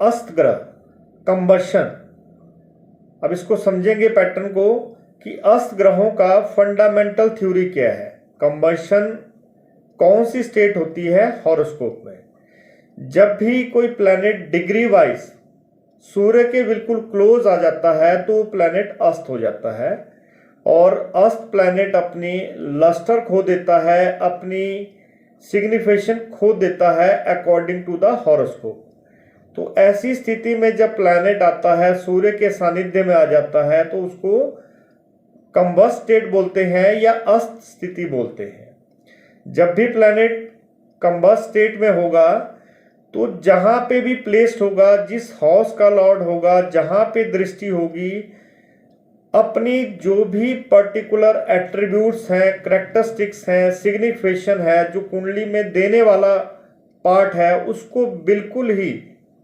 अस्त ग्रह, कंबशन। अब इसको समझेंगे पैटर्न को कि अस्त ग्रहों का फंडामेंटल थ्योरी क्या है, कंबशन कौन सी स्टेट होती है हॉरोस्कोप में। जब भी कोई प्लैनेट डिग्री वाइज सूर्य के बिल्कुल क्लोज आ जाता है तो प्लैनेट अस्त हो जाता है, और अस्त प्लैनेट अपनी लस्टर खो देता है, अपनी सिग्निफिकेशन खो देता है अकॉर्डिंग टू द हॉरोस्कोप। तो ऐसी स्थिति में जब प्लैनेट आता है, सूर्य के सानिध्य में आ जाता है, तो उसको कंबस्ट स्टेट बोलते हैं या अस्त स्थिति बोलते हैं। जब भी प्लैनेट कंबस्ट स्टेट में होगा तो जहां पे भी प्लेस्ड होगा, जिस हाउस का लॉर्ड होगा, जहां पे दृष्टि होगी, अपनी जो भी पर्टिकुलर एट्रीब्यूट्स हैं, करेक्टरिस्टिक्स हैं, सिग्निफिकेशन है, जो कुंडली में देने वाला पार्ट है, उसको बिल्कुल ही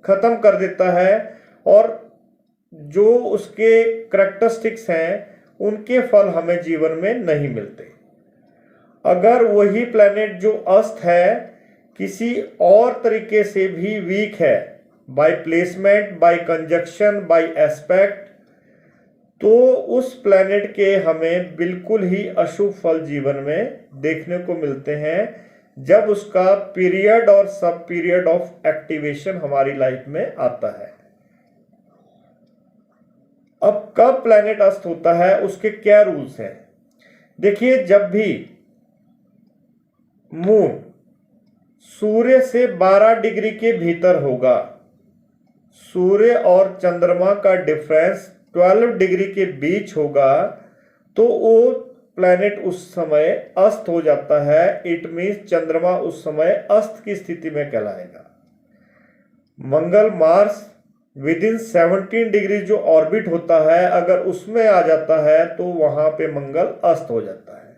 खत्म कर देता है, और जो उसके करेक्टरिस्टिक्स हैं उनके फल हमें जीवन में नहीं मिलते। अगर वही प्लैनेट जो अस्त है किसी और तरीके से भी वीक है, by placement, by conjunction, by aspect, तो उस प्लैनेट के हमें बिल्कुल ही अशुभ फल जीवन में देखने को मिलते हैं जब उसका पीरियड और सब पीरियड ऑफ एक्टिवेशन हमारी लाइफ में आता है। अब कब प्लैनेट अस्त होता है, उसके क्या रूल्स हैं? देखिए, जब भी मून सूर्य से 12 डिग्री के भीतर होगा, सूर्य और चंद्रमा का डिफरेंस 12 डिग्री के बीच होगा, तो वो प्लैनेट उस समय अस्त हो जाता है। इट मीन्स चंद्रमा उस समय अस्त की स्थिति में कहलाएगा। मंगल मार्स विद इन 17 डिग्री जो ऑर्बिट होता है, अगर उसमें आ जाता है तो वहां पे मंगल अस्त हो जाता है।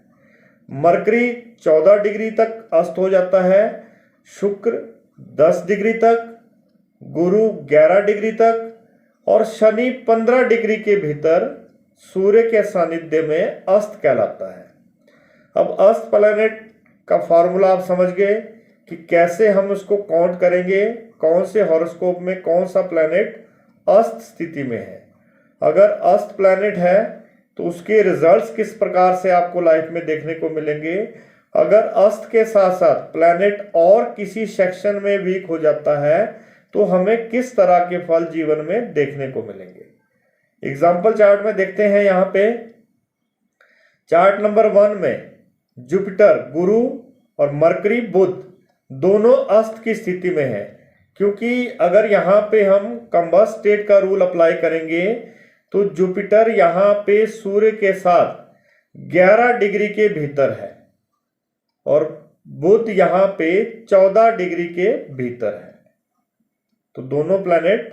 मरकरी 14 डिग्री तक अस्त हो जाता है, शुक्र 10 डिग्री तक, गुरु 11 डिग्री तक, और शनि 15 डिग्री के भीतर सूर्य के सानिध्य में अस्त कहलाता है। अब अस्त प्लैनेट का फॉर्मूला आप समझ गए कि कैसे हम उसको काउंट करेंगे, कौन से हॉरोस्कोप में कौन सा प्लैनेट अस्त स्थिति में है। अगर अस्त प्लैनेट है तो उसके रिजल्ट्स किस प्रकार से आपको लाइफ में देखने को मिलेंगे। अगर अस्त के साथ साथ प्लैनेट और किसी सेक्शन में वीक हो जाता है तो हमें किस तरह के फल जीवन में देखने को मिलेंगे। एग्जाम्पल चार्ट में देखते हैं। यहाँ पे चार्ट नंबर 1 में जुपिटर, गुरु और मरकरी, बुध दोनों अस्त की स्थिति में है, क्योंकि अगर यहाँ पे हम कंबस्ट स्टेट का रूल अप्लाई करेंगे तो जुपिटर यहाँ पे सूर्य के साथ 11 डिग्री के भीतर है और बुध यहाँ पे 14 डिग्री के भीतर है, तो दोनों प्लैनेट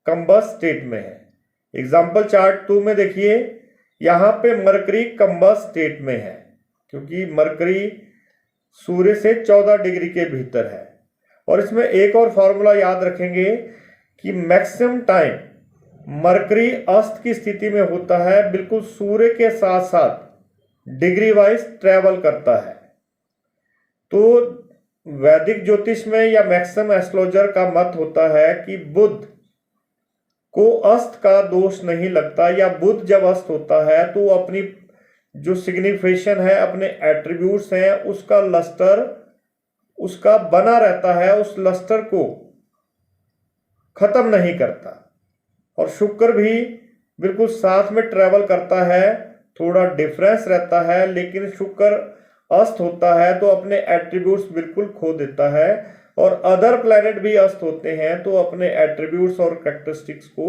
कंबस्ट स्टेट में है। एग्जाम्पल चार्ट 2 में देखिए, यहाँ पे मरकरी कंबस्ट स्टेट में है क्योंकि मरकरी सूर्य से 14 डिग्री के भीतर है। और इसमें एक और फॉर्मूला याद रखेंगे कि मैक्सिमम टाइम मरकरी अस्त की स्थिति में होता है, बिल्कुल सूर्य के साथ साथ डिग्री वाइज ट्रेवल करता है। तो वैदिक ज्योतिष में या मैक्सिमम एस्ट्रोलॉजर का मत होता है कि बुध को अस्त का दोष नहीं लगता, या बुध जब अस्त होता है तो अपनी जो सिग्निफिकेशन है, अपने एट्रीब्यूट्स हैं, उसका लस्टर उसका बना रहता है, उस लस्टर को खत्म नहीं करता। और शुक्र भी बिल्कुल साथ में ट्रेवल करता है, थोड़ा डिफरेंस रहता है, लेकिन शुक्र अस्त होता है तो अपने एट्रीब्यूट्स बिल्कुल खो देता है। और अदर प्लैनेट भी अस्त होते हैं तो अपने एट्रीब्यूट्स और कैरेक्टरिस्टिक्स को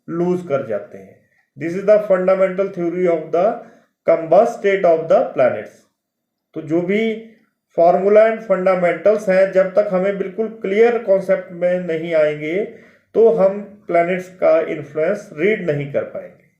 लूज कर जाते हैं। This is the fundamental theory of the combust state of the planets. तो जो भी फॉर्मूला एंड फंडामेंटल्स हैं, जब तक हमें बिल्कुल क्लियर कॉन्सेप्ट में नहीं आएंगे तो हम प्लैनेट्स का इन्फ्लुएंस रीड नहीं कर पाएंगे।